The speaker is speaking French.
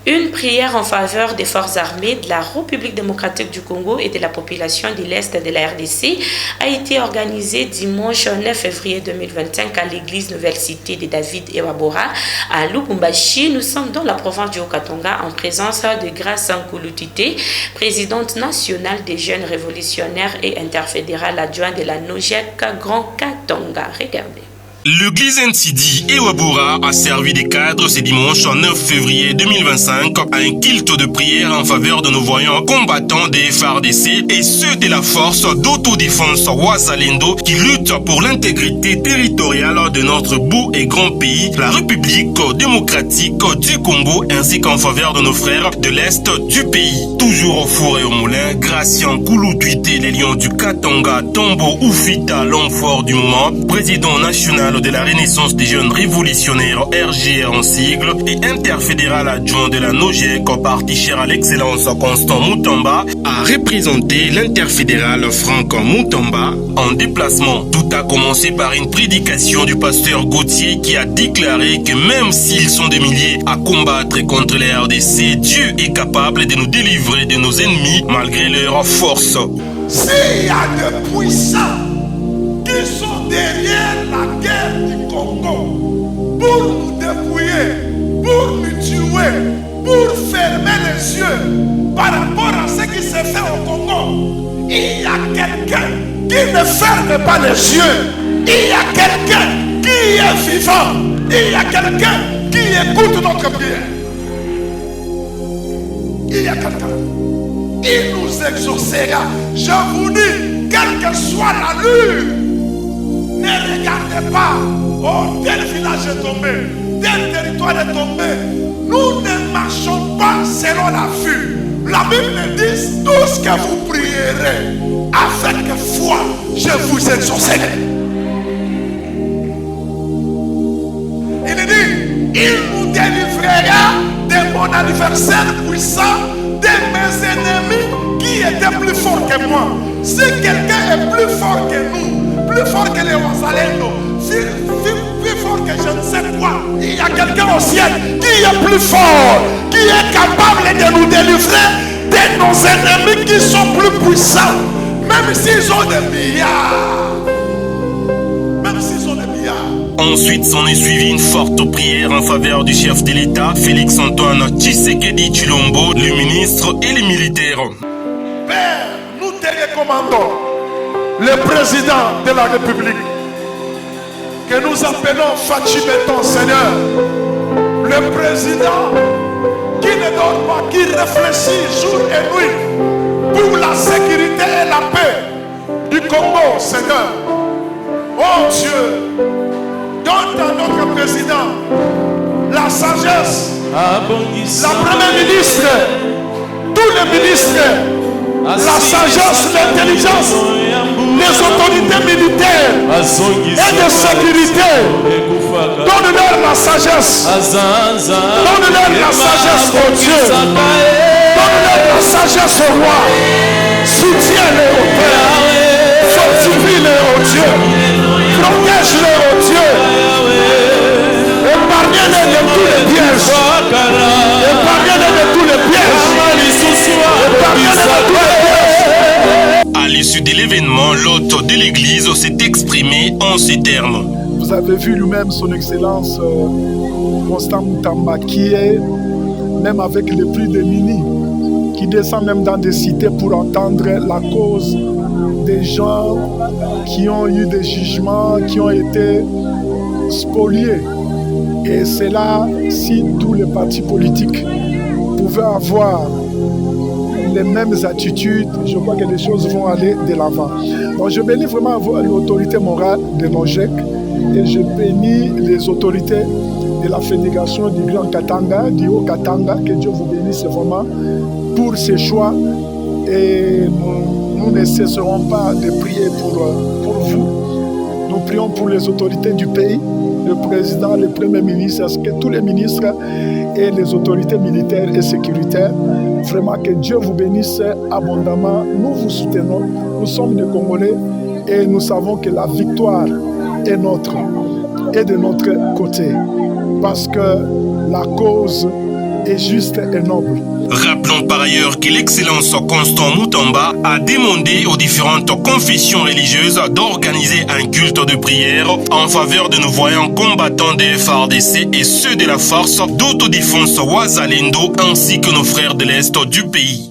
Une prière en faveur des forces armées de la République démocratique du Congo et de la population de l'Est de la RDC a été organisée dimanche 9 février 2025 à l'église Nouvelle Cité de David Ewabora à Lubumbashi. Nous sommes dans la province du Haut-Katanga en présence de Grace Nkulutite, présidente nationale des jeunes révolutionnaires et interfédérale adjointe de la NOJEC Grand Katanga. Regardez. L'église Nsidi Ewabora a servi de cadre ce dimanche 9 février 2025 à un culte de prière en faveur de nos voyants combattants des FARDC et ceux de la force d'autodéfense Wazalendo qui luttent pour l'intégrité territoriale de notre beau et grand pays, la République démocratique du Congo, ainsi qu'en faveur de nos frères de l'Est du pays. Toujours au four et au moulin, Gratien Nkulutite, les lions du Katanga, Tombo Oufita, l'homme fort du moment, président national de la Renaissance des jeunes révolutionnaires RGR en sigle et interfédéral adjoint de la NOJEC, parti cher à l'excellence Constant Mutamba, a représenté l'interfédéral Franck Mutamba en déplacement. Tout a commencé par une prédication du pasteur Gauthier qui a déclaré que même s'ils sont des milliers à combattre contre les RDC, Dieu est capable de nous délivrer de nos ennemis malgré leur force. S'il y a des puissants qui sont derrière la guerre du Congo pour nous dépouiller, pour nous tuer, pour fermer les yeux par rapport à ce qui se fait au Congo, il y a quelqu'un qui ne ferme pas les yeux, il y a quelqu'un qui est vivant, il y a quelqu'un qui écoute notre prière. Il y a quelqu'un, il nous exaucera. Je vous dis, quelle que soit l'allure, ne regardez pas, oh tel village est tombé, tel territoire est tombé. Nous ne marchons pas selon la vue. La Bible dit, tout ce que vous prierez avec foi, je vous exaucerai. Il dit, il nous délivrera de mon adversaire puissant, de mes ennemis qui étaient plus forts que moi. Si quelqu'un est plus fort que nous, plus fort que les Wazalendo, plus fort que je ne sais quoi, il y a quelqu'un au ciel qui est plus fort, qui est capable de nous délivrer de nos ennemis qui sont plus puissants, même s'ils ont des milliards. Même s'ils ont des milliards. Ensuite, s'en est suivi une forte prière en faveur du chef de l'État, Félix-Antoine Tshisekedi Tshilombo, le ministre et les militaires. Père, nous te recommandons le président de la République, que nous appelons Fachi Beton, Seigneur, le président qui ne dort pas, qui réfléchit jour et nuit pour la sécurité et la paix du Congo, Seigneur. Oh Dieu, donne à notre président la sagesse, la première ministre, tous les ministres, la sagesse, l'intelligence, les autorités militaires et de sécurité. Donne-leur la sagesse. Donne-leur la sagesse au Dieu. Donne-leur la sagesse au roi. Soutiens-les au Père. Fortifie-les au Dieu. Protège-les au Dieu. Épargnez-les de tous les pièges. Épargnez-les de tous les pièges. Épargnez-les de tous les pièges. À l'issue de l'événement, l'hôte de l'église s'est exprimé en ces termes. Vous avez vu lui-même son excellence Constant Mutamba qui est même avec les plus démunis, qui descend même dans des cités pour entendre la cause des gens qui ont eu des jugements, qui ont été spoliés. Et c'est là, si tous les partis politiques pouvaient avoir les mêmes attitudes, je crois que les choses vont aller de l'avant. Donc je bénis vraiment l'autorité morale de NOJEC et je bénis les autorités de la Fédération du Grand Katanga, du Haut-Katanga, que Dieu vous bénisse vraiment pour ces choix. Et nous ne cesserons pas de prier pour vous. Nous prions pour les autorités du pays, le président, le premier ministre, ainsi que tous les ministres et les autorités militaires et sécuritaires. Vraiment que Dieu vous bénisse abondamment. Nous vous soutenons. Nous sommes des Congolais et nous savons que la victoire est notre et de notre côté. Parce que la cause est juste et noble. Rappelons par ailleurs que l'excellence Constant Mutamba a demandé aux différentes confessions religieuses d'organiser un culte de prière en faveur de nos voyants combattants des FARDC et ceux de la force d'autodéfense Wazalendo ainsi que nos frères de l'Est du pays.